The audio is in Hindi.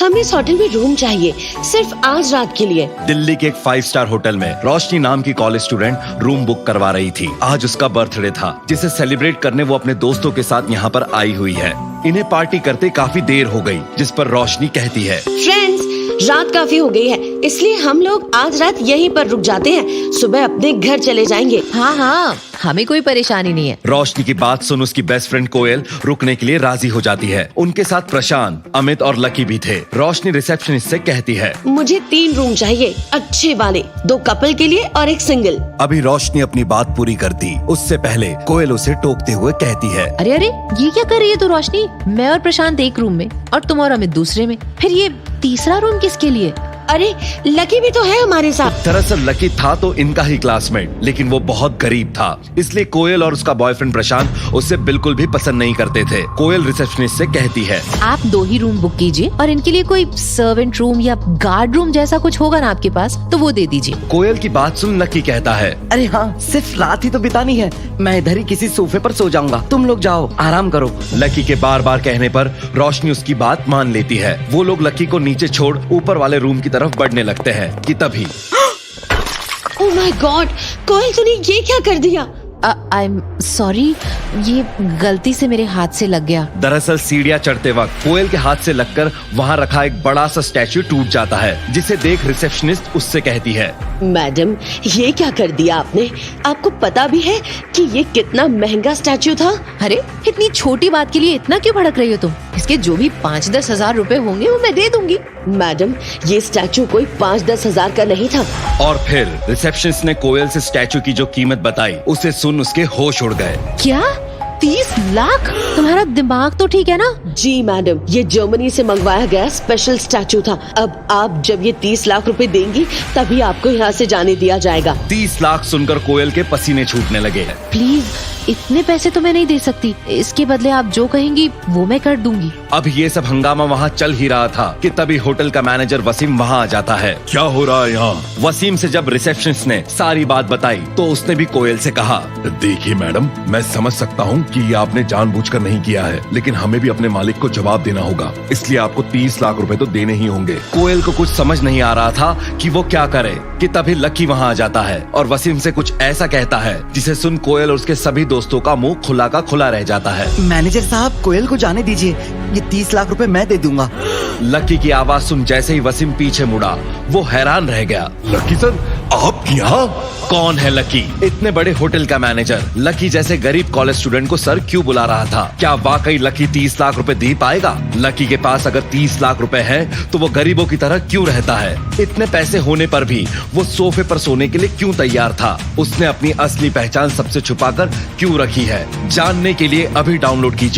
हमें इस होटल में रूम चाहिए, सिर्फ आज रात के लिए। दिल्ली के एक 5 स्टार होटल में रोशनी नाम की कॉलेज स्टूडेंट रूम बुक करवा रही थी। आज उसका बर्थडे था, जिसे सेलिब्रेट करने वो अपने दोस्तों के साथ यहाँ पर आई हुई है। इन्हें पार्टी करते काफी देर हो गई, जिस पर रोशनी कहती है, फ्रेंड्स, रात काफी हो गई है, इसलिए हम लोग आज रात यहीं पर रुक जाते हैं। सुबह अपने घर चले जाएंगे। हाँ हाँ, हमें कोई परेशानी नहीं है। रोशनी की बात सुन उसकी बेस्ट फ्रेंड कोयल रुकने के लिए राजी हो जाती है। उनके साथ प्रशांत, अमित और लकी भी थे। रोशनी रिसेप्शनिस्ट से कहती है, मुझे 3 रूम चाहिए, अच्छे वाले, 2 कपल के लिए और 1 सिंगल। अभी रोशनी अपनी बात पूरी करती उससे पहले कोयल उसे टोकते हुए कहती है, अरे अरे, ये क्या कर रही है तू रोशनी? मैं और प्रशांत एक रूम में और तुम और अमित दूसरे में, फिर ये तीसरा रूम किसके लिए? अरे लकी भी तो है हमारे साथ। दरअसल लकी था तो इनका ही क्लासमेट, लेकिन वो बहुत गरीब था, इसलिए कोयल और उसका बॉयफ्रेंड प्रशांत उसे बिल्कुल भी पसंद नहीं करते थे। कोयल रिसेप्शनिस्ट से कहती है, आप 2 ही रूम बुक कीजिए और इनके लिए कोई सर्वेंट रूम या गार्ड रूम जैसा कुछ होगा ना आपके पास, तो वो दे दीजिए। कोयल की बात सुन लकी कहता है, अरे हाँ, सिर्फ रात ही तो बितानी है, मैं इधर ही किसी सोफे पर सो जाऊंगा, तुम लोग जाओ आराम करो। लकी के बार बार कहने पर रोशनी उसकी बात मान लेती है। वो लोग लकी को नीचे छोड़ ऊपर वाले रूम की तरफ बढ़ने लगते हैं कि तभी ओह माय गॉड, कोयल तूने ये क्या कर दिया? आई एम सॉरी, ये गलती से मेरे हाथ से लग गया। दरअसल सीढ़ियाँ चढ़ते वक्त कोयल के हाथ से लगकर वहाँ रखा एक बड़ा सा स्टैचू टूट जाता है, जिसे देख रिसेप्शनिस्ट उससे कहती है, मैडम, ये क्या कर दिया आपने? आपको पता भी है कि ये कितना महंगा स्टैचू था? अरे इतनी छोटी बात के लिए इतना क्यों भड़क रही हो तुम? इसके जो भी 5-10 हजार रुपए होंगे वो मैं दे दूंगी। मैडम, ये स्टैचू कोई 5-10 हजार का नहीं था। और फिर रिसेप्शनिस्ट ने कोयल से स्टैचू की जो कीमत बताई, उसे सुन उसके होश उड़ गए। क्या 30 लाख? तुम्हारा दिमाग तो ठीक है ना? जी मैडम, ये जर्मनी से मंगवाया गया स्पेशल स्टैचू था। अब आप जब ये 30 लाख रुपए देंगी तभी आपको यहाँ से जाने दिया जाएगा। 30 लाख सुनकर कोयल के पसीने छूटने लगे। प्लीज, इतने पैसे तो मैं नहीं दे सकती, इसके बदले आप जो कहेंगी वो मैं कर दूंगी। अब ये सब हंगामा वहाँ चल ही रहा था कि तभी होटल का मैनेजर वसीम वहाँ आ जाता है। क्या हो रहा है यहाँ? वसीम से जब रिसेप्शनिस्ट ने सारी बात बताई तो उसने भी कोयल से कहा, देखिए मैडम, मैं समझ सकता हूँ कि ये आपने जानबूझकर नहीं किया है, लेकिन हमें भी अपने मालिक को जवाब देना होगा, इसलिए आपको 30 लाख रुपए तो देने ही होंगे। कोयल को कुछ समझ नहीं आ रहा था कि वो क्या करे कि तभी लकी वहाँ आ जाता है और वसीम से कुछ ऐसा कहता है जिसे सुन कोयल और उसके सभी दोस्तों का मुंह खुला का खुला रह जाता है। मैनेजर साहब, कोयल को जाने दीजिए, ये 30 लाख रुपए मैं दे दूंगा। लकी की आवाज सुन जैसे ही वसीम पीछे मुड़ा, वो हैरान रह गया। लकी सर, आप यहाँ? कौन है लकी? इतने बड़े होटल का मैनेजर लकी जैसे गरीब कॉलेज स्टूडेंट को सर क्यों बुला रहा था? क्या वाकई लकी 30 लाख रुपए दे पाएगा? लकी के पास अगर 30 लाख रुपए है तो वो गरीबों की तरह क्यों रहता है? इतने पैसे होने पर भी वो सोफे पर सोने के लिए क्यों तैयार था? उसने अपनी असली पहचान सबसे छुपाकर क्यों रखी है? जानने के लिए अभी डाउनलोड कीजिए